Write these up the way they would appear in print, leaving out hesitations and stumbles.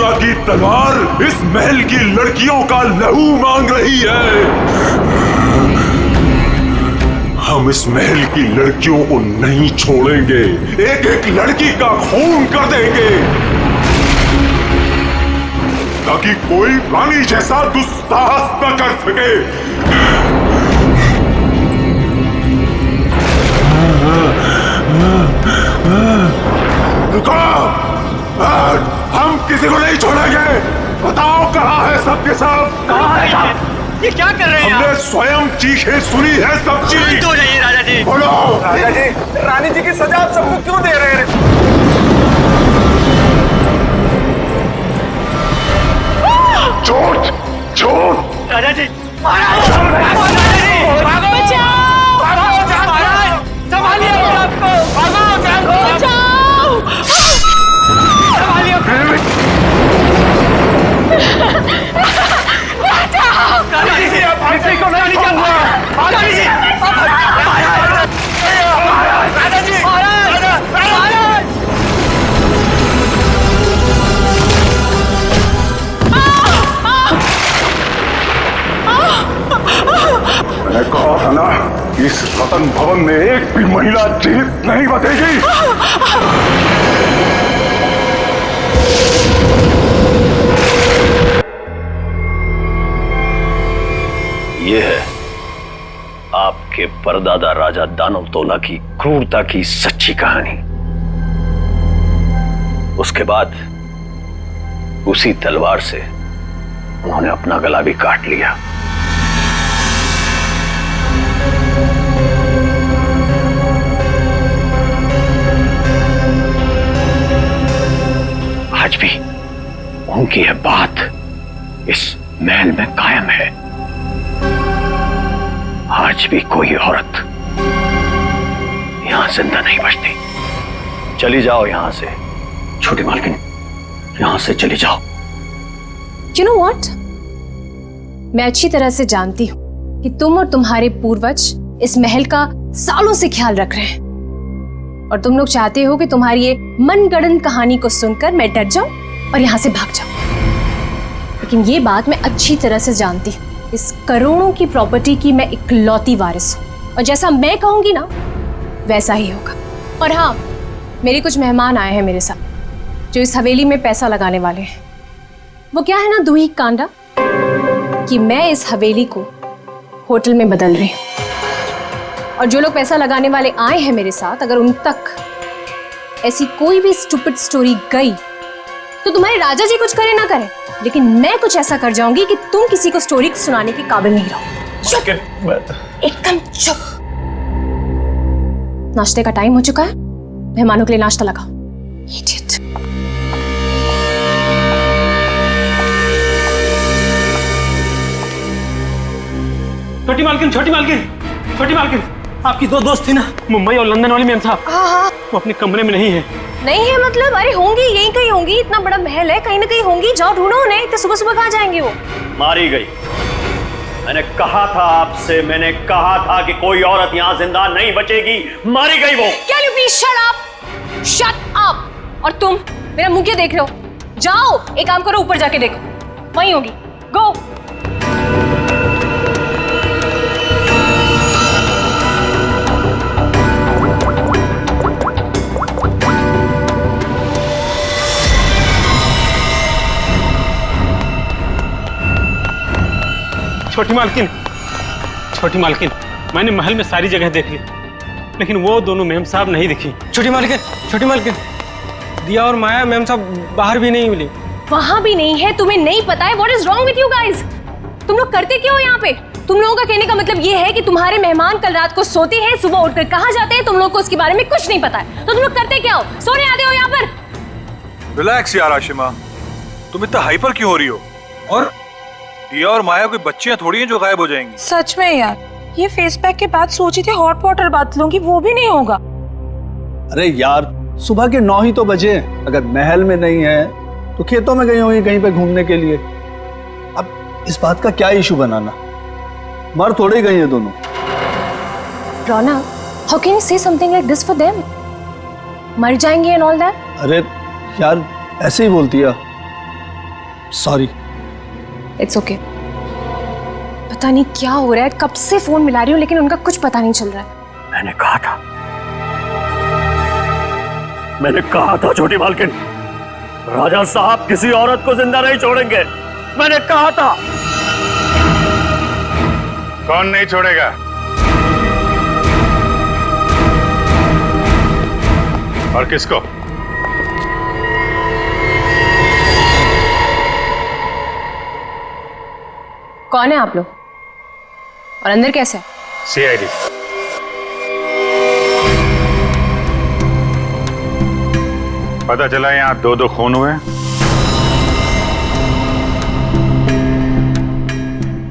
तोला की तलवार इस महल की लड़कियों का लहू मांग रही है। हम इस महल की लड़कियों को नहीं छोड़ेंगे, एक एक लड़की का खून कर देंगे, ताकि कोई रानी जैसा दुस्साहस न कर सके। रुको, हम किसी को नहीं छोड़ेंगे। बताओ कहाँ है सबके सब? कहाँ है सब? ये क्या कर रहे हैं? हमने स्वयं चीखें सुनी है सब चीज। तो जाइए राजा जी। बोलो। राजा जी, रानी जी की सजा आप सबको क्यों दे रहे हैं? झूठ, झूठ। राजा जी, महाराज, राजा जी, भागो, भागो, महाराज, संभालिए अपने आप को, भागो, बचाओ, संभालिए अपने। रानी जी, आप किसी को नहीं हुआ। रानी जी, राजा जी, महाराज। मैंने कहा था ना, इस रतन भवन में एक भी महिला जीवित नहीं बचेगी। ये है आपके परदादा राजा दानव तोला की क्रूरता की सच्ची कहानी। उसके बाद उसी तलवार से उन्होंने अपना गला भी काट लिया। आज भी उनकी यह बात इस महल में कायम है। आज भी कोई औरत यहां जिंदा नहीं बचती। चली जाओ यहां से, छोटी मालकिन, यहां से चली जाओ। You know what? मैं अच्छी तरह से जानती हूं कि तुम और तुम्हारे पूर्वज इस महल का सालों से ख्याल रख रहे हैं और तुम लोग चाहते हो कि तुम्हारी ये मनगढ़ंत कहानी को सुनकर मैं डर जाऊं और यहां से भाग जाऊं। लेकिन ये बात मैं अच्छी तरह से जानती हूं, इस करोड़ों की प्रॉपर्टी की मैं इकलौती वारिस हूं और जैसा मैं कहूंगी ना वैसा ही होगा। और हाँ, मेरे कुछ मेहमान आए हैं मेरे साथ जो इस हवेली में पैसा लगाने वाले हैं। वो क्या है ना दूही कांडा कि मैं इस हवेली को होटल में बदल रही हूं और जो लोग पैसा लगाने वाले आए हैं मेरे साथ, अगर उन तक ऐसी कोई भी स्टूपिड स्टोरी गई तो तुम्हारे राजा जी कुछ करे ना करे, लेकिन मैं कुछ ऐसा कर जाऊंगी कि तुम किसी को स्टोरी सुनाने के काबिल नहीं रहो। चुप, एकदम चुप। नाश्ते का टाइम हो चुका है, मेहमानों के लिए नाश्ता लगाओ। Idiot। छोटी मालकिन, छोटी मालकिन, छोटी मालकिन, आपकी दो दोस्त थी ना, मुंबई और लंदन वाली मैम साहब। हाँ, वो अपने कमरे में नहीं है। नहीं है मतलब? अरे होंगी, यहीं कहीं होंगी, इतना बड़ा महल है, कहीं ना कहीं होंगी। जाओ ढूंढो उन्हें। इतने सुबह सुबह कहाँ जाएंगे वो? मारी गई। मैंने कहा था आपसे, मैंने कहा था कि कोई औरत यहाँ जिंदा नहीं बचेगी। मारी गई वो। Can you please shut up? Shut up! और तुम मेरा मुंह क्यों देख रहे हो? जाओ, एक काम करो, ऊपर जाके देखो, वहीं होगी। गो। छोटी मालकिन, छोटी मालकिन, मैंने महल में सारी जगह देख ली, लेकिन वो दोनों मेम साहब नहीं दिखी। छोटी मालकिन, छोटी मालकिन, दिया और माया मेम साहब बाहर भी नहीं मिली। वहां भी नहीं है? तुम्हें नहीं पता है? What is wrong with you guys? तुम लोग करते क्या हो यहाँ पे? तुम लोगों का कहने का मतलब ये है कि तुम्हारे मेहमान कल रात को सोते हैं, सुबह उठकर कहाँ जाते हैं, तुम लोग को उसके बारे में कुछ नहीं पता है। तो तुम लोग करते क्या हो? सोने आते हो यहाँ पर? रिलैक्स यार आशिमा, तुम इतना हाइपर क्यों हो रही हो? और दिया और माया कोई बच्चियां थोड़ी हैं जो गायब हो जाएंगी। सच में यार, ये फेस पैक के बाद सोची थी हॉट वाटर बात लूंगी, वो भी नहीं होगा। अरे यार, सुबह के 9 ही तो बजे। अगर महल में नहीं है तो खेतों में गई होंगी कहीं पे घूमने के लिए। अब इस बात का क्या इशू बनाना? मर थोड़ी गई हैं दोनों। रोना, how can you say something like this for them? मर जाएंगे and all that? अरे यार, ऐसे ही बोलती है। सॉरी। It's okay. पता नहीं क्या हो रहा है, कब से फोन मिला रही हूँ लेकिन उनका कुछ पता नहीं चल रहा है। मैंने कहा था छोटी मालकिन, राजा साहब किसी औरत को जिंदा नहीं छोड़ेंगे। मैंने कहा था। कौन नहीं छोड़ेगा? और किसको? कौन है आप लोग और अंदर कैसे है? सीआईडी। पता चला यहाँ दो खून हुए।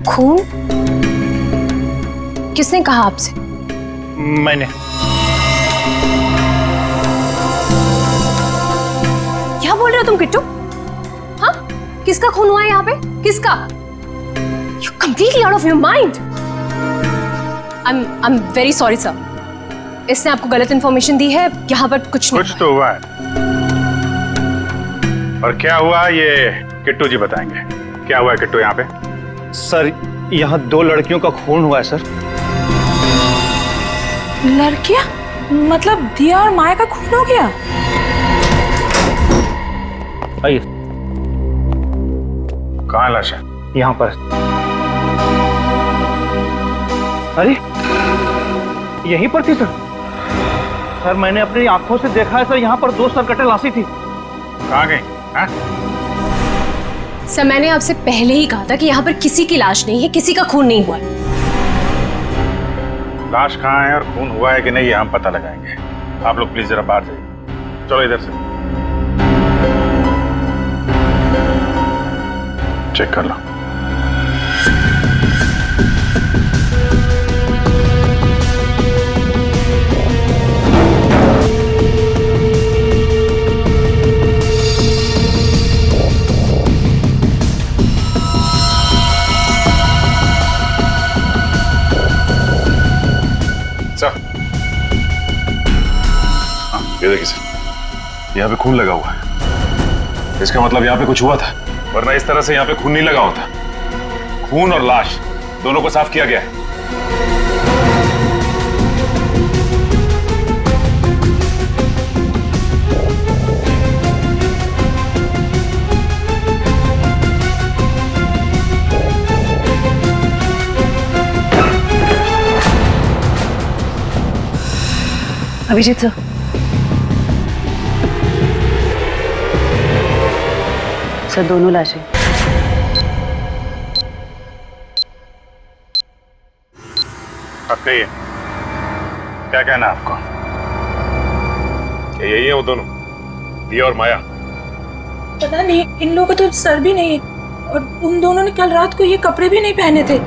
खून? किसने कहा आपसे? मैंने। क्या बोल रहे हो तुम किट्टू? हाँ, किसका खून हुआ है यहाँ पे? किसका? You completely out of your mind. I'm very sorry sir. इसने आपको गलत इंफॉर्मेशन दी है। यहाँ पर कुछ नहीं। कुछ तो हुआ है। और क्या हुआ ये किट्टू जी बताएंगे। क्या हुआ है किट्टू यहाँ पे? सर, यहाँ 2 लड़कियों का खून हुआ है सर। लड़कियां? मतलब दिया और माया का खून हो गया? आइए। कहाँ लाश है? यहाँ पर। अरे यहीं पर थी सर। सर मैंने अपनी आंखों से देखा है सर, यहाँ पर 2 सरकटे लाशी थी। कहाँ गई? हाँ? सर मैंने आपसे पहले ही कहा था कि यहाँ पर किसी की लाश नहीं है, किसी का खून नहीं हुआ है। लाश कहाँ है और खून हुआ है कि नहीं ये हम पता लगाएंगे। आप लोग प्लीज जरा बाहर जाइए। चलो इधर से चेक कर लो। ये देखिए सर, यहाँ पे खून लगा हुआ है। इसका मतलब यहाँ पे कुछ हुआ था, वरना इस तरह से यहाँ पे खून नहीं लगा होता। खून और लाश दोनों को साफ किया गया है। अभिजीत सर, सर दोनों लाशें। अब कहिए, क्या कहना है आपको? क्या यही है वो दोनों, दिया और माया? पता नहीं, इन लोगों का तो सर भी नहीं है और उन दोनों ने कल रात को ये कपड़े भी नहीं पहने थे।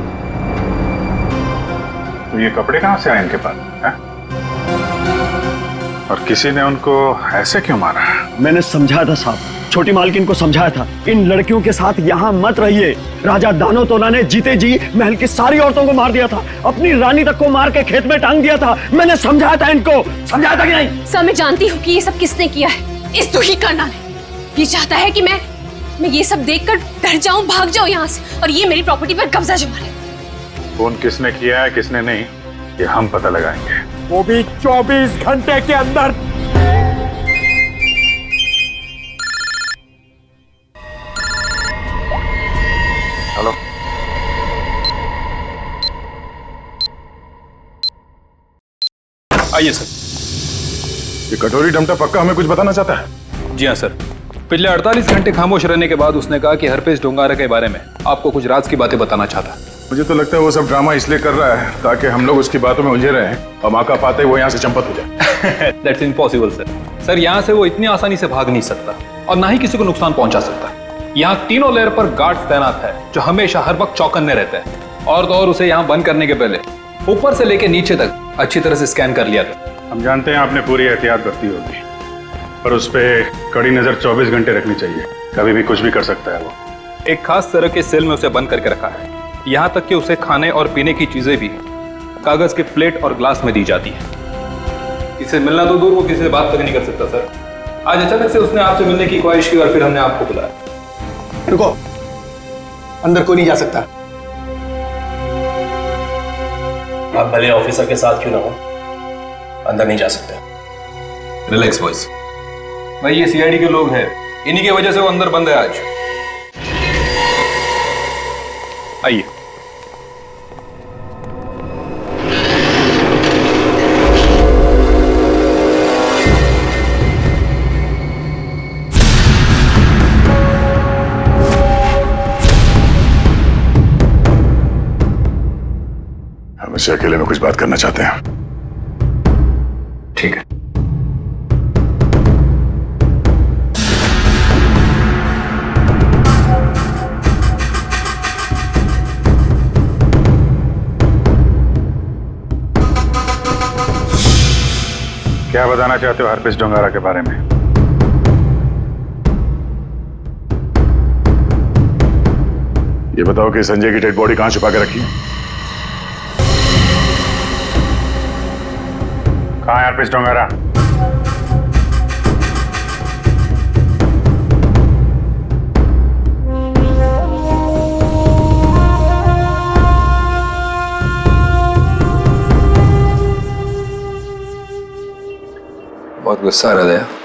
तो ये कपड़े कहाँ से आए इनके पास है? और किसी ने उनको ऐसे क्यों मारा? मैंने समझाया था साहब, छोटी मालकिन को समझाया था, इन लड़कियों के साथ यहाँ मत रहिए। राजा दानोतोला ने जीते जी महल की सारी औरतों को मार दिया था, अपनी रानी तक को मार के खेत में टांग दिया था। मैंने समझाया था इनको, समझाया था कि नहीं? सर मैं जानती हूँ कि ये सब किसने किया है। इस दुही करना ने ये चाहता है कि मैं ये सब देखकर डर जाऊं, भाग जाऊं यहाँ से और ये मेरी प्रॉपर्टी पर कब्जा जमा ले। फोन किसने किया है किसने नहीं, ये हम पता लगाएंगे, वो भी 24 घंटे के अंदर। हेलो, आइए सर। ये कटोरी डमटा पक्का हमें कुछ बताना चाहता है? जी हाँ सर, पिछले 48 घंटे खामोश रहने के बाद उसने कहा कि हरपेश डोंगारा के बारे में आपको कुछ राज की बातें बताना चाहता है। मुझे तो लगता है वो सब ड्रामा इसलिए कर रहा है ताकि हम लोग उसकी बातों में उलझे रहें और मौका पाते वो यहाँ से चंपत हो जाए। That's impossible sir. सर यहाँ से वो इतनी आसानी से भाग नहीं सकता और ना ही किसी को नुकसान पहुंचा सकता। यहाँ तीनों लेयर पर गार्ड्स तैनात है जो हमेशा हर वक्त चौकन्ने रहते हैं। और तो और उसे यहाँ बंद करने के पहले ऊपर से लेके नीचे तक अच्छी तरह से स्कैन कर लिया था। हम जानते हैं आपने पूरी एहतियात बरती होगी, पर उस पर कड़ी नजर 24 घंटे रखनी चाहिए, कभी भी कुछ भी कर सकता है वो। एक खास तरह के सेल में उसे बंद करके रखा है, यहाँ तक कि उसे खाने और पीने की चीजें भी कागज के प्लेट और ग्लास में दी जाती है। किसे मिलना तो दूर, वो किसी से बात तक नहीं कर सकता सर। आज अचानक से उसने आपसे मिलने की ख्वाहिश की और फिर हमने आपको बुलाया। रुको, अंदर कोई नहीं जा सकता। आप भले ऑफिसर के साथ क्यों ना हो, अंदर नहीं जा सकते। Relax boys. भाई ये सीआईडी के लोग हैं, इन्हीं की वजह से वो अंदर बंद है आज। आइए। हम इससे अकेले में कुछ बात करना चाहते हैं। ठीक है। क्या बताना चाहते हो हरप्रीत डोंगारा के बारे में? ये बताओ कि संजय की डेड बॉडी कहां छुपा के रखी है? कहां है हरप्रीत डोंगारा? बहुत गुस्सा आ रहा है।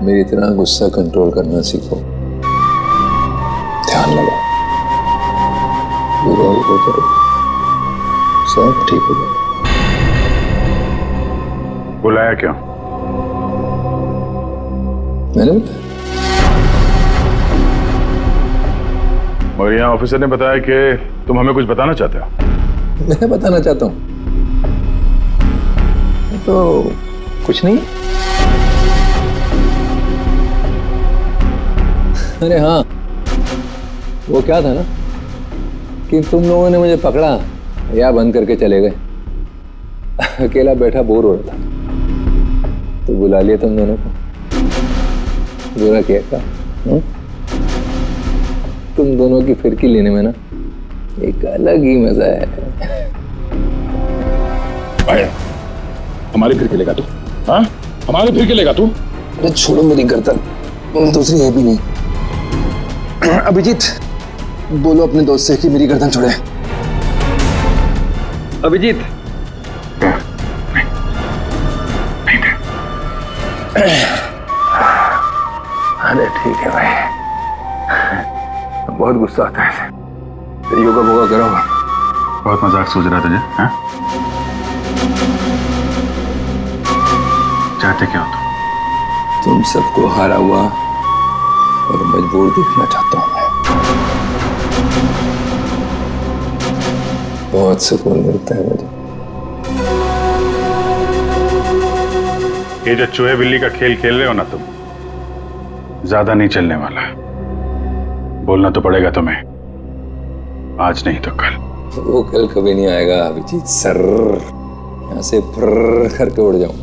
मेरी तरह गुस्सा कंट्रोल करना सीखो, ध्यान लगाओ, पूरा ऊपर करो, सब ठीक हो जाएगा। बुलाया क्यों? मैंने बताया। मगर यहाँ ऑफिसर ने बताया कि तुम हमें कुछ बताना चाहते हो। मैं बताना चाहता हूँ तो कुछ नहीं। अरे हाँ, वो क्या था ना कि तुम लोगों ने मुझे पकड़ा या बंद करके चले गए। अकेला बैठा बोर हो रहा था तो बुला लिया तुम दोनों को। बुरा किया क्या? तुम दोनों की फिरकी लेने में ना एक अलग ही मजा है। भाई, हमारी फिरकी लेगा तू? हाँ, हमारी फिरकी लेगा तू? अरे छोड़ो मेरी गर्दन, दूसरी है भी नहीं। अभिजीत, बोलो अपने दोस्त से कि मेरी गर्दन छोड़े। अभिजीत, अरे ठीक है भाई, बहुत गुस्सा आता है। तो योगा वोगा करो। बहुत मजाक सूझ रहा है तुझे? हाँ? चाहते क्या हो तुम सबको हारा हुआ और मजबूर देखना चाहता हूं मैं। बहुत सुकून मिलता है मुझे। ये जो चूहे बिल्ली का खेल खेल रहे हो ना तुम, ज्यादा नहीं चलने वाला। बोलना तो पड़ेगा तुम्हें, आज नहीं तो कल। वो कल कभी नहीं आएगा अभिजीत सर, यहाँ से फर्र करके उड़ जाऊं।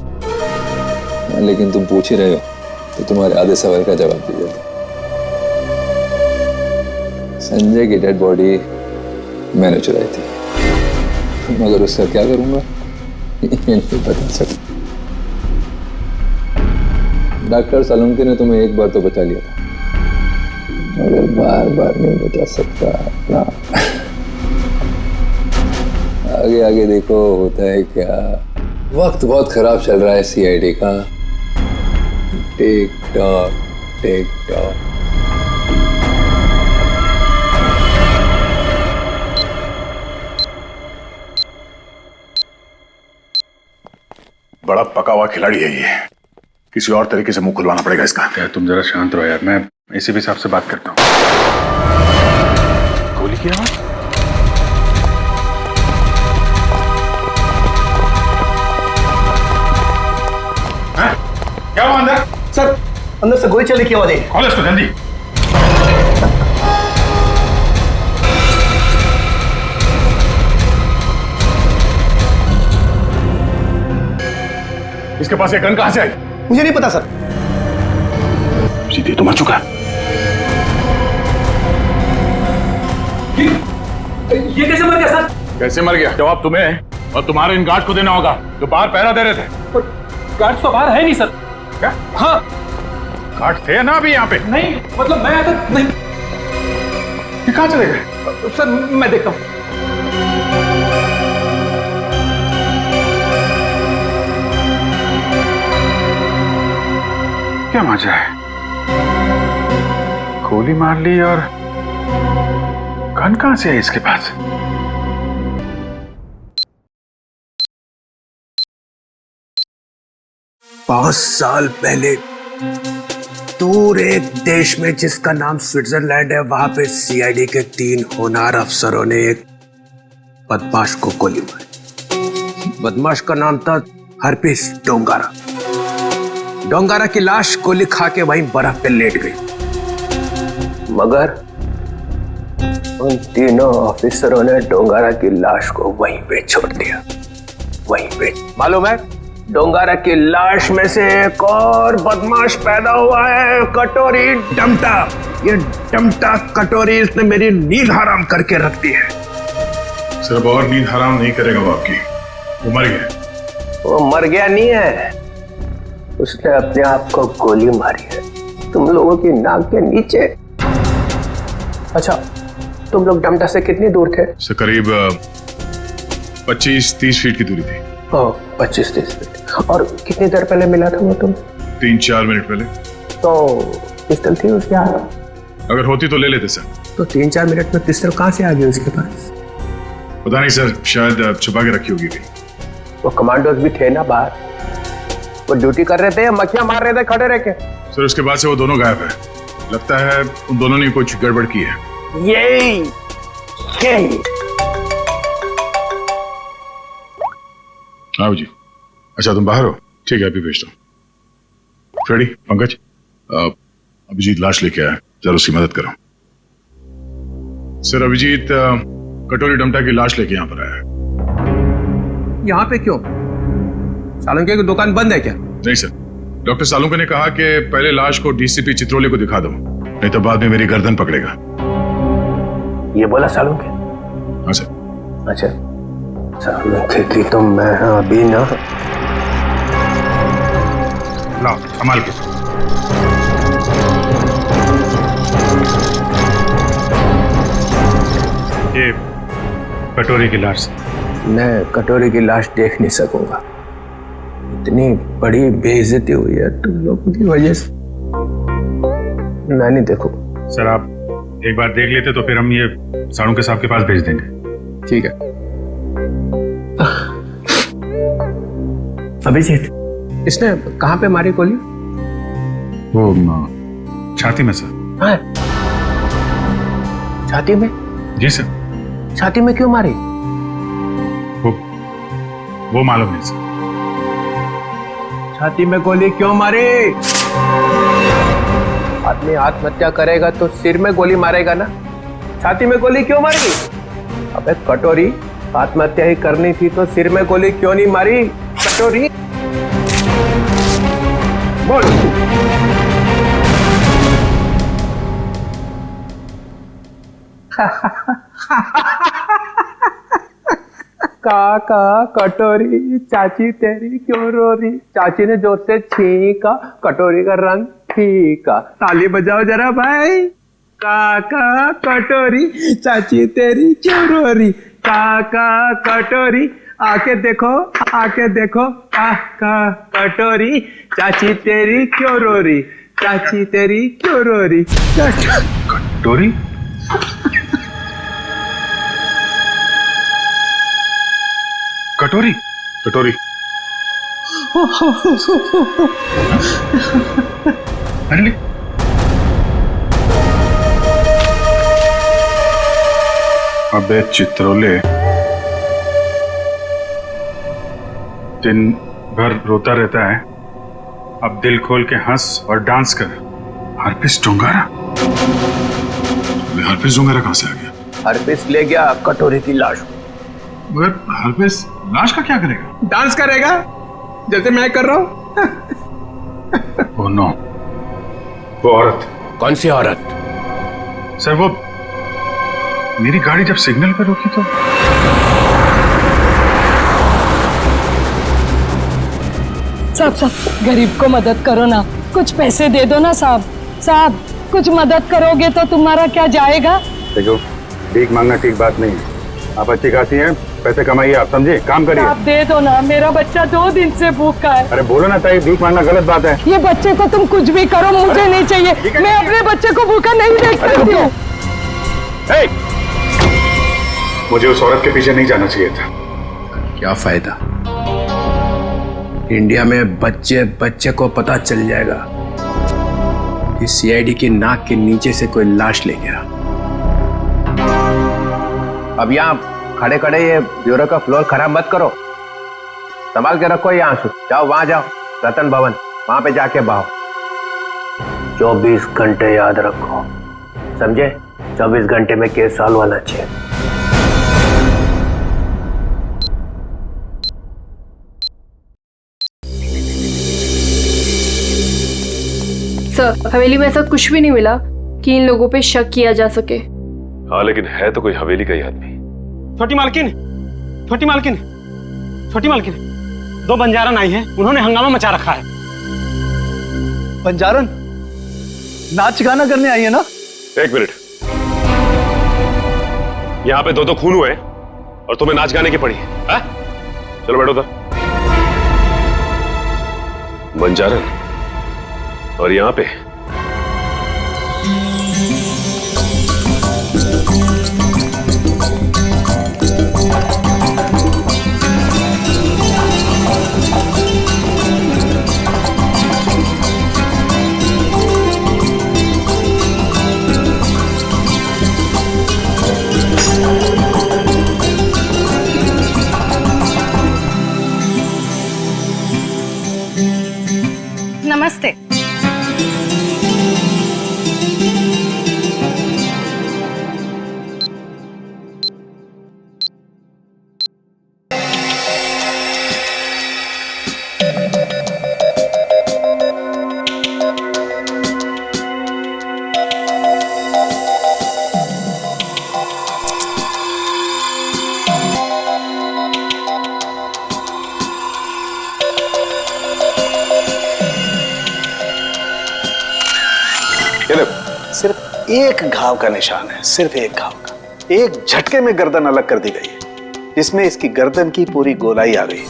लेकिन तुम पूछ ही रहे हो तो तुम्हारे आधे सवाल का जवाब दे देता। संजय की डेड बॉडी मैंने चुराई थी, मगर उसका क्या करूंगा ये नहीं बता सकता। डॉक्टर सालुंके ने तुम्हें एक बार तो बचा लिया था, मगर बार बार नहीं बचा सकता ना। आगे आगे देखो होता है क्या। वक्त बहुत खराब चल रहा है सीआईडी का। Tick tock tick tock. बड़ा पका हुआ खिलाड़ी है ये, किसी और तरीके से मुंह खुलवाना पड़ेगा इसका। क्या तुम जरा शांत रहो यार, मैं एसीपी साहब से बात करता हूँ। गोली की आवाज? क्या हुआ अंदर? सर, अंदर से गोली चलने की आवाज है। खोलो इसको जल्दी। इसके पास ये गन कहां से आई? मुझे नहीं पता सर। सीधे तो मर चुका। ये कैसे मर गया सर? कैसे मर गया जवाब तुम्हें है और तुम्हारे इन गार्ड को देना होगा जो बाहर पहरा दे रहे थे। पर गार्ड तो बाहर है नहीं सर। क्या? हाँ। गार्ड थे ना अभी यहाँ पे? नहीं, मतलब मैं तो नहीं। ये कहाँ चले गए? सर मैं देखता हूँ। क्या मजा है, गोली मार ली और गन कहां से है इसके पास? पांच साल पहले दूर एक देश में जिसका नाम स्विट्जरलैंड है, वहां पे सीआईडी के 3 होनहार अफसरों ने एक बदमाश को गोली मारी। बदमाश का नाम था हरपिस डोंगारा। डोंगारा की लाश गोली खा के वहीं बर्फ पे लेट गई, मगर उन तीनों ऑफिसरों ने डोंगारा की लाश को वहीं पे छोड़ दिया। वहीं पे मालूम है, डोंगारा की लाश में से एक और बदमाश पैदा हुआ है, कटोरी डमटा। ये डमटा कटोरी इसने मेरी नींद हराम करके रख दी है। सिर्फ और नींद हराम नहीं करेगा वो आपकी, वो मर गया। वो मर गया नहीं है, उसने अपने आप को गोली मारी है, तुम लोगों की नाक के नीचे। अच्छा, तुम लोग डमटा से कितनी दूर थे? से करीब 25-30 फीट की दूरी थी। 25-30 फीट। और कितनी देर पहले मिला था वो तुम? 3-4 मिनट पहले। तो पिस्टल थी उसके हाथ? अगर होती तो ले लेते सर। तो 3-4 मिनट में पिस्टल कहां से आ गई उसके पास? पता नहीं सर, शायद छुपा के रखी होगी कहीं। वो कमांडोज भी थे ना बाहर, वो ड्यूटी कर रहे थे या मक्खियां मार रहे थे खड़े रह के? सर उसके बाद से वो दोनों गायब है। लगता है उन दोनों ने कुछ गड़बड़ की है। यही आओ जी। अच्छा तुम बाहर हो? ठीक है, अभी भेजता हूँ। फ्रेडी, पंकज, अभिजीत लाश लेके आया, जरा उसकी मदद करो। सर अभिजीत कटोरी डमटा की लाश लेके यहाँ पर आया है। यहाँ पे क्यों? सालुंके की दुकान बंद है क्या? नहीं सर, डॉक्टर सालुंके ने कहा कि पहले लाश को डीसीपी चित्रोले को दिखा दो, नहीं तो बाद में मेरी गर्दन पकड़ेगा। ये बोला सालुंके? हाँ सर। अच्छा, सालुंके की तो मैं अभी ना। लाओ संभाल के। ये कटोरी की लाश। मैं कटोरी की लाश देख नहीं सकूंगा, इतनी बड़ी बेइज्जती हुई है तुम लोगों की वजह से, मैं नहीं देखूं। सर आप एक बार देख लेते तो फिर हम ये सालुंके साहब के पास भेज देंगे। ठीक है। अभिजीत, इसने कहां पे मारी गोली? वो छाती में सर। हाँ, छाती में? जी सर। छाती में क्यों मारी? वो मालूम नहीं सर। छाती में गोली क्यों मारी? आदमी आत्महत्या करेगा तो सिर में गोली मारेगा ना, छाती में गोली क्यों मारी? अबे कटोरी, आत्महत्या ही करनी थी तो सिर में गोली क्यों नहीं मारी? कटोरी बोल। काका कटोरी, चाची तेरी क्यों रो रही? चाची ने जोर से छींका, कटोरी का रंग फीका। ताली बजाओ जरा भाई। काका कटोरी, चाची तेरी क्यों रो रही? काका कटोरी, आके देखो, आके देखो। काका कटोरी, चाची तेरी क्यों रो रही? चाची तेरी क्यों रो रही? कटोरी? कटोरी? कटोरी? अरे अबे चित्रोले, दिन भर रोता रहता है, अब दिल खोल के हंस और डांस कर। हरपिस डोंगारा? हरपिस डोंगारा कहां से आ गया? हरपिस ले गया कटोरी की लाश। मगर हरपिस लाश का क्या करेगा? डांस करेगा जैसे मैं कर रहा हूं। ओह नो, वो औरत। कौन सी औरत? सर वो मेरी गाड़ी जब सिग्नल पे रुकी तो साहब गरीब को मदद करो ना, कुछ पैसे दे दो ना साहब, कुछ मदद करोगे तो तुम्हारा क्या जाएगा। देखो, भीख मांगना ठीक बात नहीं है। आप अच्छी खासी हैं, पैसे कमाइए, आप समझे, काम करिए। आप दे दो ना, मेरा बच्चा 2 दिन से भूखा है। अरे बोलो ना ताई, भीख मांगना गलत बात है। ये बच्चे को तुम कुछ भी करो, मुझे नहीं चाहिए, मैं अपने बच्चे को भूखा नहीं देख सकती हूँ। मुझे उस औरत के पीछे नहीं जाना चाहिए था। क्या फायदा, इंडिया में बच्चे बच्चे को पता चल जाएगा कि सीआईडी की नाक के नीचे से कोई लाश ले गया। अब यहाँ खड़े खड़े ये ब्यूरो का फ्लोर खराब मत करो, संभाल के रखो ये आंसू। जाओ वहां जाओ, रतन भवन, वहां पे जाके बहाओ। 24 घंटे याद रखो, समझे? 24 घंटे में केस सॉल्व होना चाहिए। सर, हवेली में ऐसा कुछ भी नहीं मिला कि इन लोगों पे शक किया जा सके। हाँ, लेकिन है तो कोई हवेली का ही आदमी। छोटी मालकिन, छोटी मालकिन, छोटी मालकिन, 2 बंजारन आई हैं, उन्होंने हंगामा मचा रखा है। बंजारन नाच गाना करने आई है ना? 1 मिनट, यहाँ पे 2 खून हुए और तुम्हें नाच गाने की पड़ी है? चलो बैठो था। बंजारन और यहाँ पे नमस्ते। सिर्फ एक घाव का निशान है, सिर्फ एक घाव का। एक झटके में गर्दन अलग कर दी गई है, जिसमें इसकी गर्दन की पूरी गोलाई आ गई,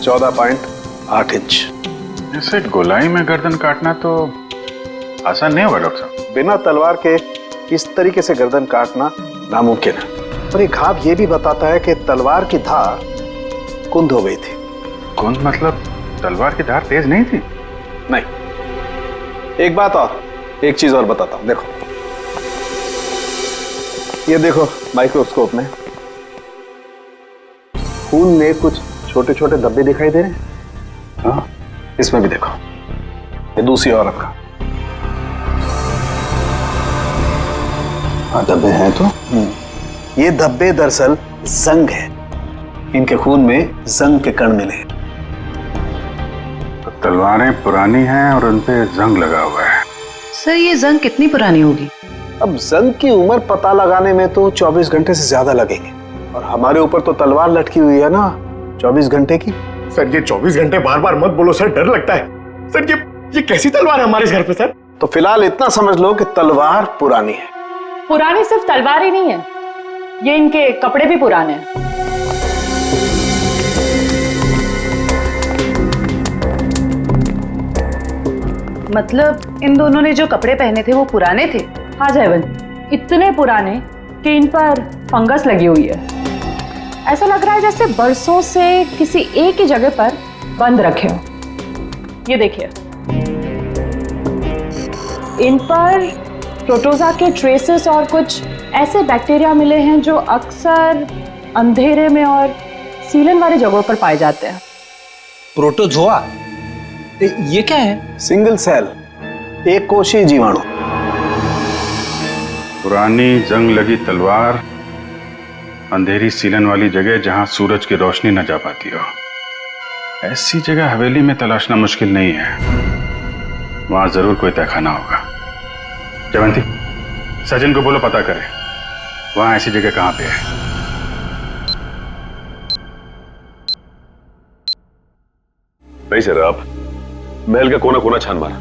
14.8 इंच। ऐसे गोलाई में गर्दन काटना तो आसान नहीं होगा डॉक्टर साहब। बिना तलवार के इस तरीके से गर्दन काटना नामुमकिन है। और ये घाव ये भी बताता है कि तलवार की धार कुंद हो गई थी। कुंद मतलब तलवार की धार तेज नहीं थी? नहीं। एक बात और, एक चीज और बताता हूं, देखो ये देखो माइक्रोस्कोप में खून में कुछ छोटे छोटे धब्बे दिखाई दे रहे हैं। हाँ, इसमें भी देखो, ये दूसरी औरत का। हाँ, धब्बे हैं तो। ये धब्बे दरअसल जंग है, इनके खून में जंग के कण मिले हैं। तो तलवारें पुरानी हैं और उन पे जंग लगा हुआ है। सर, ये जंग कितनी पुरानी होगी? अब जंग की उम्र पता लगाने में तो 24 घंटे से ज्यादा लगेंगे, और हमारे ऊपर तो तलवार लटकी हुई है ना 24 घंटे की। सर, ये 24 घंटे बार बार मत बोलो सर, डर लगता है। सर, ये कैसी तलवार है हमारे घर पे सर? तो फिलहाल इतना समझ लो कि तलवार पुरानी है। पुरानी सिर्फ तलवार ही नहीं है, ये इनके कपड़े भी पुराने हैं। मतलब इन दोनों ने जो कपड़े पहने थे वो पुराने थे? हाँ जयवंत, इतने पुराने कि इन पर फंगस लगी हुई है। ऐसा लग रहा है जैसे बरसों से किसी एक ही जगह पर बंद रखे हो। ये देखिए, इन पर प्रोटोजा के ट्रेसेस और कुछ ऐसे बैक्टीरिया मिले हैं जो अक्सर अंधेरे में और सीलन वाली जगहों पर पाए जाते हैं। प्रोटोजोआ? ये क्या है? सिंगल सेल, एक कोशीय जीवाणु। पुरानी जंग लगी तलवार, अंधेरी सीलन वाली जगह जहां सूरज की रोशनी न जा पाती हो। ऐसी जगह हवेली में तलाशना मुश्किल नहीं है, वहां जरूर कोई तहखाना होगा। जयवंती, सचिन को बोलो पता करे। वहां ऐसी जगह कहां पे है? नहीं सर, आप महल का कोना कोना छान मारा,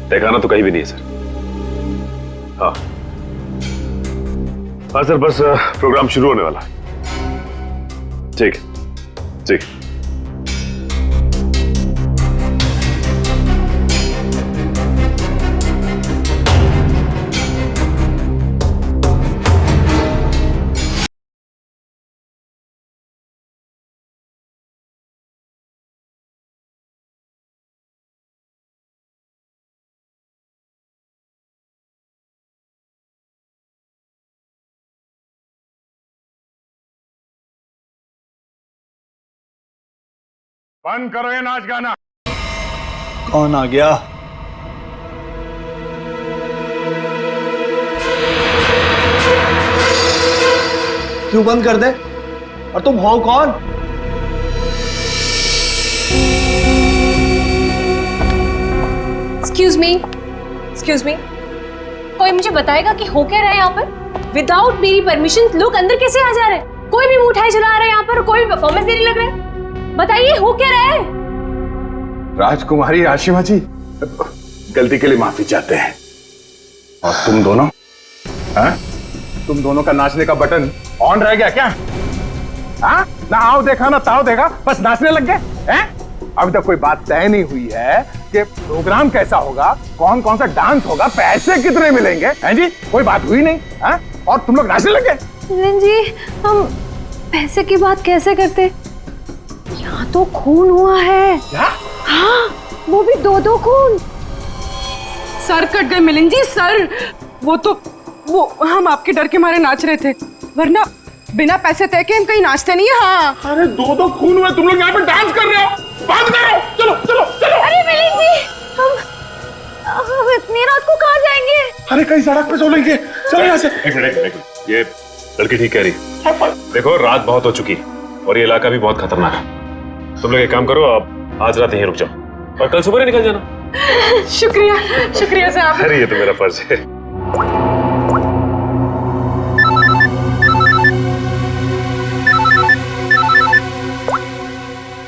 ठिकाना तो कहीं भी नहीं है सर। हाँ हाँ सर, बस प्रोग्राम शुरू होने वाला। ठीक ठीक। बंद करो ये नाच गाना। कौन आ गया? क्यों बंद कर दे? और तुम हो कौन? एक्सक्यूज मी, कोई मुझे बताएगा कि हो क्या रहा है यहाँ पर? विदाउट मेरी परमिशन लोग अंदर कैसे आ जा रहे हैं? कोई भी मिठाई चला रहा है यहाँ पर, कोई भी परफॉर्मेंस देने लग रहा है। बताइए हो क्या रहा है? राजकुमारी आशिमा जी, गलती के लिए माफी चाहते हैं। और तुम दोनों, हाँ? तुम दोनों का नाचने का बटन ऑन रह गया क्या? हाँ? ना आओ देखा ना ताओ देखा, बस नाचने लग गए हैं? अभी तक कोई बात तय नहीं हुई है कि प्रोग्राम कैसा होगा, कौन कौन सा डांस होगा, पैसे कितने मिलेंगे, हैं जी? कोई बात हुई नहीं, हाँ? और तुम लोग नाचने लग गए। जी, हम पैसे की बात कैसे करते? यहाँ तो खून हुआ है। क्या? हाँ, वो भी 2-2 खून। सर कट गए मिलिंद जी, सर। वो हम आपके डर के मारे नाच रहे थे, वरना बिना पैसे तय के हम कहीं नाचते नहीं है। हाँ। अरे 2-2 खून हुए, तुम लोग यहाँ पे डांस कर रहे हो? बात करो, चलो चलो चलो। अरे मिलिंद जी, हम इतनी रात को कहाँ जाएंगे? अरे कहीं सड़क पे सो लेंगे, चलो यहाँ से। एक मिनट, ये लड़की ठीक कह रही है। देखो रात बहुत हो चुकी है और ये इलाका भी बहुत खतरनाक है। तुम लोग एक काम करो, आप आज रात यहीं रुक जाओ और कल सुबह ही निकल जाना। शुक्रिया साहब। अरे ये तो मेरा फर्ज है।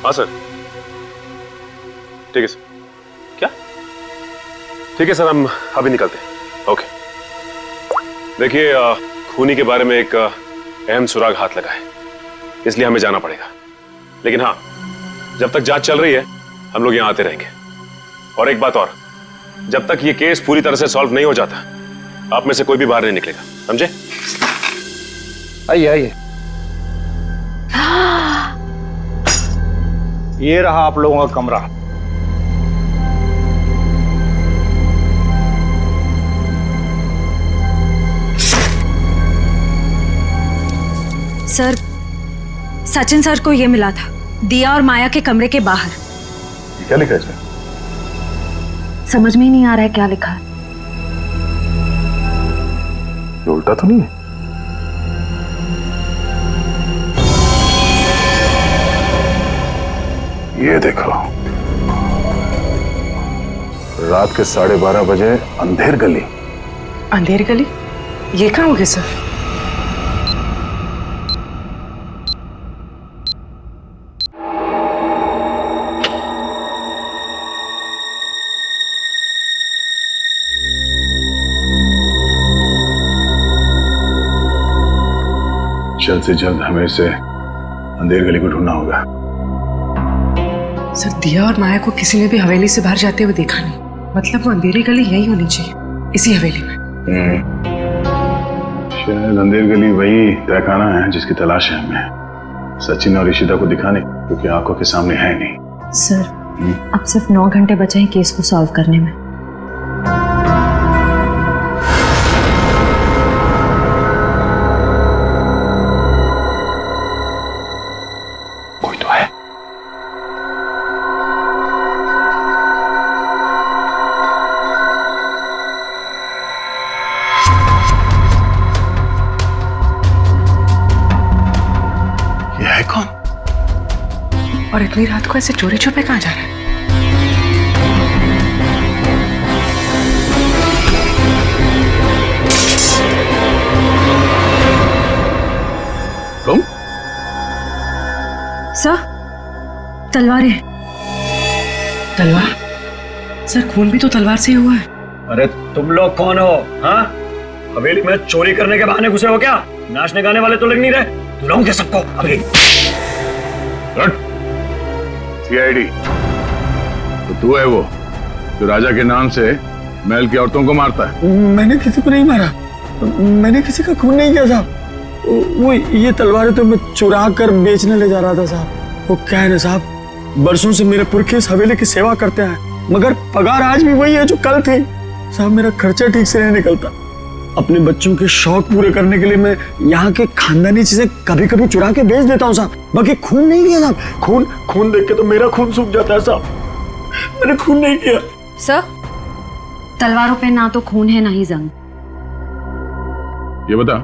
हाँ सर, ठीक है सर। क्या? ठीक है सर, हम अभी निकलते हैं। ओके। देखिए, खूनी के बारे में एक अहम सुराग हाथ लगा है, इसलिए हमें जाना पड़ेगा। लेकिन हाँ, जब तक जांच चल रही है हम लोग यहां आते रहेंगे। और एक बात और, जब तक ये केस पूरी तरह से सॉल्व नहीं हो जाता, आप में से कोई भी बाहर नहीं निकलेगा, समझे? आइए आइए। ये रहा आप लोगों का कमरा। सर, सचिन सर को ये मिला था, दिया और माया के कमरे के बाहर। क्या लिखा है इसमें? समझ में ही नहीं आ रहा है क्या लिखा है। ये उल्टा तो नहीं है? ये देखो, रात के 12:30 बजे अंधेर गली। अंधेर गली? ये कहाँ होगी सर? जल्द से जल्द हमें इसे अंधेर गली को ढूंढना होगा। सर, दिया और माया को किसी ने भी हवेली से बाहर जाते हुए देखा नहीं, मतलब वो अंधेरी गली यही होनी चाहिए, इसी हवेली में। शायद अंधेर गली वही तहखाना है जिसकी तलाश है हमें, सचिन और ईशिता को दिखाने, क्योंकि आंखों के सामने है नहीं। सर, अब सिर्फ 9 घंटे बचे हैं केस को सॉल्व करने में। कोई तो है। ये है कौन? और इतनी रात को ऐसे चोरी छुपे कहाँ जा रहा है? तुम? सर, तलवारें। तलवार? सर, खून भी तो तलवार से ही हुआ है। अरे तुम लोग कौन हो? हाँ, हवेली में चोरी करने के बहाने घुसे हो क्या? नाचने गाने वाले तो लग नहीं रहे। बुलाऊंगे सबको अभी। सीआईडी तो तू है वो जो राजा के नाम से महल की औरतों को मारता है? मैंने किसी को नहीं मारा, मैंने किसी का खून नहीं किया साहब। वो ये तलवारें तो मैं चुरा कर बेचने ले जा रहा था साहब। वो क्या है ना साहब, बरसों से मेरे पुरखे इस हवेली की सेवा करते हैं, मगर पगार आज भी वही है जो कल थी साहब। मेरा खर्चा ठीक से नहीं निकलता। अपने बच्चों के शौक पूरे करने के लिए मैं यहाँ के खानदानी चीजें कभी कभी चुरा के बेच देता हूँ साहब। बाकी खून नहीं किया साहब। खून देख के तो मेरा खून सूख जाता है साहब। मैंने खून नहीं किया। सर, तलवारों पे ना तो खून है ना ही जंग। ये बता,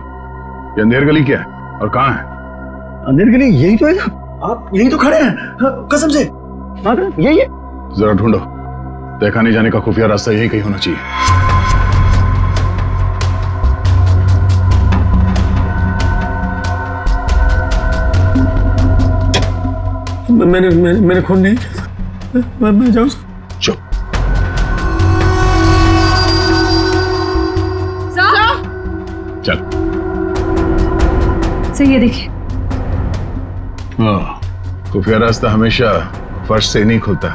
ये अंधेर गली क्या है और कहाँ है? अंधेर गली यही तो है साहब। आप यही तो खड़े हैं, कसम से। यही है। जरा ढूंढो, देखा नहीं जाने का खुफिया रास्ता यही कहीं होना चाहिए। मैंने खून नहीं किया। मैं जाऊँ? चुप। चल। सर, ये देखिए। हाँ, खुफिया रास्ता हमेशा फर्श से नहीं खुलता,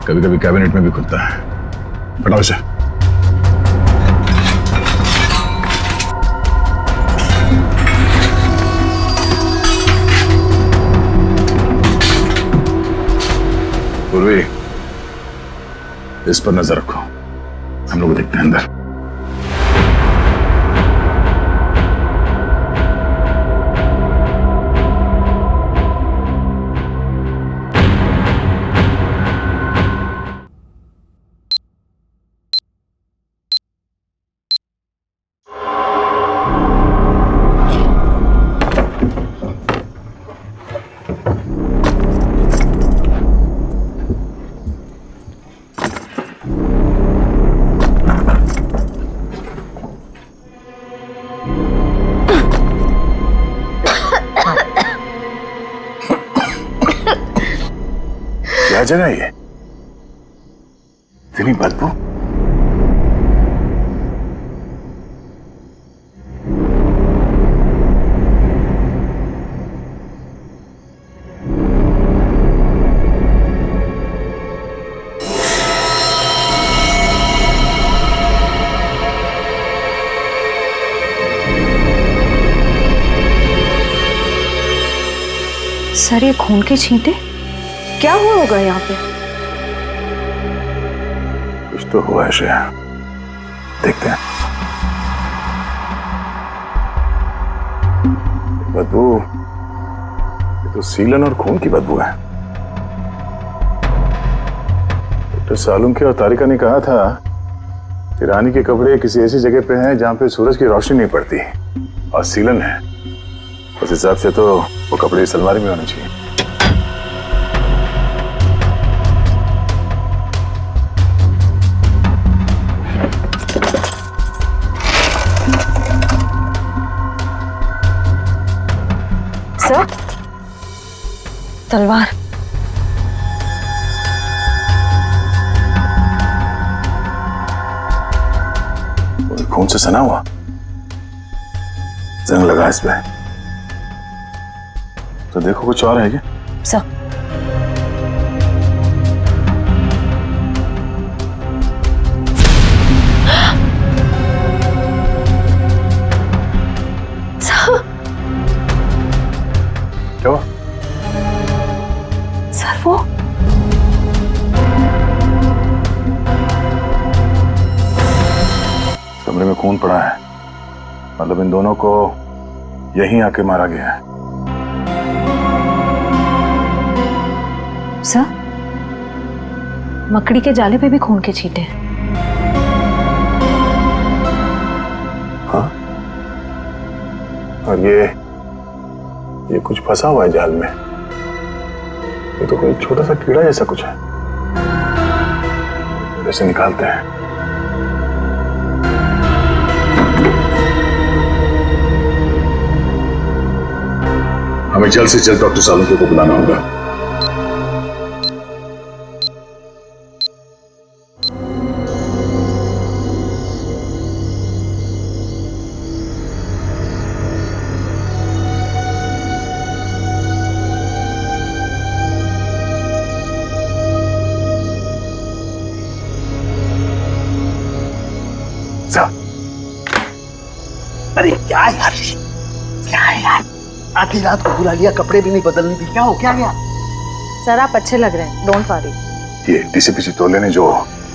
कभी कभी कैबिनेट में भी खुलता है। हटाओ इसे। पूर्वी, इस पर नजर रखो, हम लोग देखते हैं अंदर। क्या जगह ये? इतनी बदबू? सर, ये खून के छींटे? क्या हुआ होगा यहाँ पे? कुछ तो हुआ है श्रेया, देखते हैं। बदबू, ये तो सीलन और खून की बदबू है। डॉक्टर सालुम के और तारिका ने कहा था कि रानी के कपड़े किसी ऐसी जगह पे हैं जहां पे सूरज की रोशनी नहीं पड़ती, और सीलन है। उस हिसाब से तो वो कपड़े इस अलमारी में होने चाहिए। सर, तलवार। खून से सना हुआ, जंग लगा इस पे। तो देखो कुछ और है क्या? सर, क्या हुआ? सर, वो कमरे में खून पड़ा है, मतलब इन दोनों को यहीं आके मारा गया है। सर, मकड़ी के जाले पे भी खून के छींटे हैं। हाँ, और ये कुछ फंसा हुआ है जाल में। ये तो कोई छोटा सा कीड़ा जैसा कुछ है। इसे निकालते हैं। हमें जल्द से जल्द डॉक्टर सालुंके को बुलाना होगा। अरे क्या यार, क्या है यार, आधी रात को बुला लिया, कपड़े भी नहीं बदलने दी, क्या हो क्या गया? सर आप अच्छे लग रहे हैं, डोंट वरी। ये डीसीपी चितौले ने जो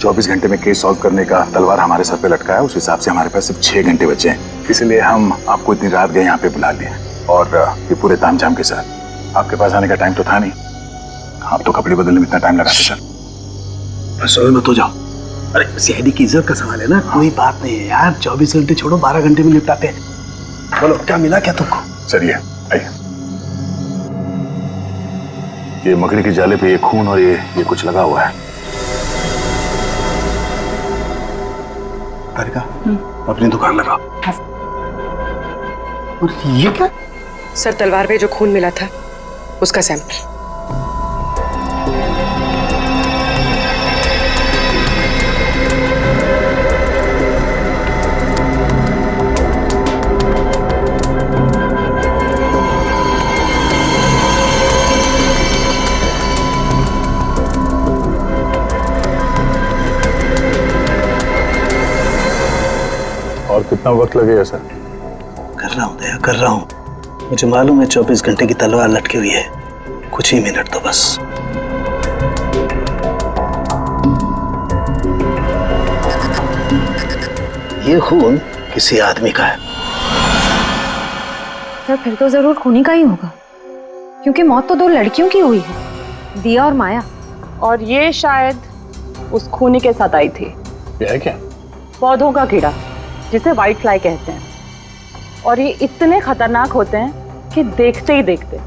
24 घंटे में केस सॉल्व करने का तलवार हमारे सर पे लटकाया, उस हिसाब से हमारे पास सिर्फ 6 घंटे बचे हैं, इसलिए हम आपको इतनी रात गए यहाँ पे बुला लिए, और ये पूरे तामझाम के साथ। आपके पास आने का टाइम तो था नहीं, आप तो कपड़े बदलने में इतना टाइम लगाते सर। रसोई मत हो जाओ। अरे सीआईडी की इज्जत का सवाल है ना, कोई बात नहीं है यार, 24 घंटे छोड़ो, 12 घंटे में निपटाते हैं। बोलो क्या मिला क्या तुमको? सर ये आइए, ये मकड़ी के जाले पे ये खून और ये कुछ लगा हुआ है। तारिका, अपनी दुकान लगाओ। और ये क्या? सर तलवार पे जो खून मिला था उसका सैंपल। और कितना वक्त लगेगा सर? कर रहा हूँ दया, कर रहा हूँ, मुझे मालूम है 24 घंटे की तलवार लटकी हुई है, कुछ ही मिनट तो बस। ये खून किसी आदमी का है। सर फिर तो जरूर खूनी का ही होगा, क्योंकि मौत तो 2 लड़कियों की हुई है, दिया और माया, और ये शायद उस खूनी के साथ आई थी। ये है क्या? पौधों का कीड़ा जिसे व्हाइट फ्लाई कहते हैं, और ये इतने खतरनाक होते हैं कि देखते ही देखते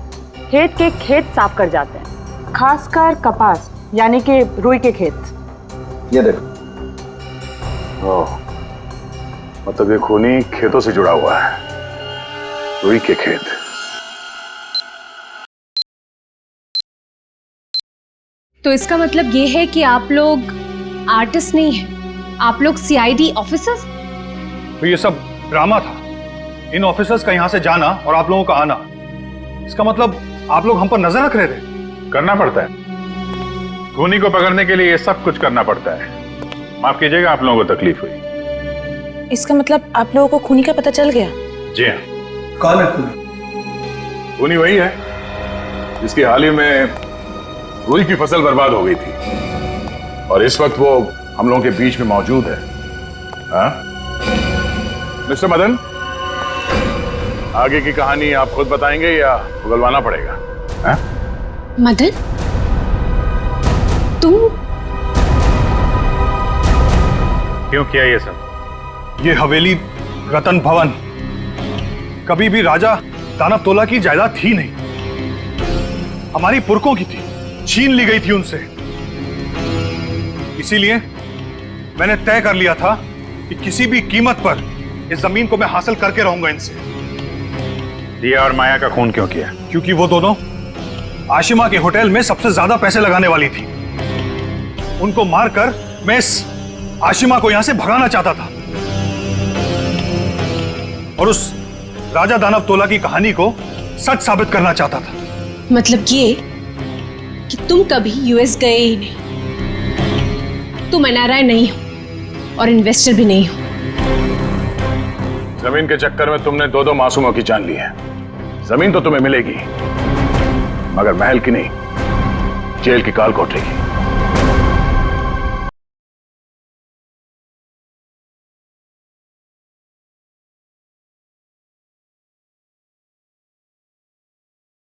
खेत के खेत साफ कर जाते हैं, खासकर कपास यानी कि रुई के खेत। ये देखो, ओह, मतलब ये खूनी खेतों से जुड़ा हुआ है, रुई के खेत। तो इसका मतलब ये है कि आप लोग आर्टिस्ट नहीं हैं, आप लोग सीआईडी ऑफिसर्स? तो ये सब ड्रामा था, इन ऑफिसर्स का यहाँ से जाना और आप लोगों का आना, इसका मतलब आप लोग हम पर नजर रख रहे थे। करना पड़ता है, खूनी को पकड़ने के लिए ये सब कुछ करना पड़ता है। माफ कीजिएगा आप लोगों को तकलीफ हुई। इसका मतलब आप लोगों को खूनी का पता चल गया? जी हाँ। कौन है खूनी? खूनी वही है जिसकी हाल ही में रुई की फसल बर्बाद हो गई थी, और इस वक्त वो हम लोगों के बीच में मौजूद है। हाँ मिस्टर मदन, आगे की कहानी आप खुद बताएंगे या उगलवाना पड़ेगा? हाँ? मदन, तुम क्यों किया ये सब? ये हवेली रतन भवन कभी भी राजा दानव तोला की जायदाद थी नहीं, हमारी पुरखों की थी, छीन ली गई थी उनसे। इसीलिए मैंने तय कर लिया था कि किसी भी कीमत पर इस जमीन को मैं हासिल करके रहूंगा इनसे। दिया और माया का खून क्यों किया? क्योंकि वो दोनों आशिमा के होटल में सबसे ज्यादा पैसे लगाने वाली थी। उनको मारकर मैं इस आशिमा को यहां से भगाना चाहता था और उस राजा दानव तोला की कहानी को सच साबित करना चाहता था। मतलब ये कि तुम कभी यूएस गए ही नहीं, तुम एनआरआई नहीं हो और इन्वेस्टर भी नहीं हो। जमीन के चक्कर में तुमने 2 मासूमों की जान ली है। जमीन तो तुम्हें मिलेगी, मगर महल की नहीं, जेल की काल कोठरी की।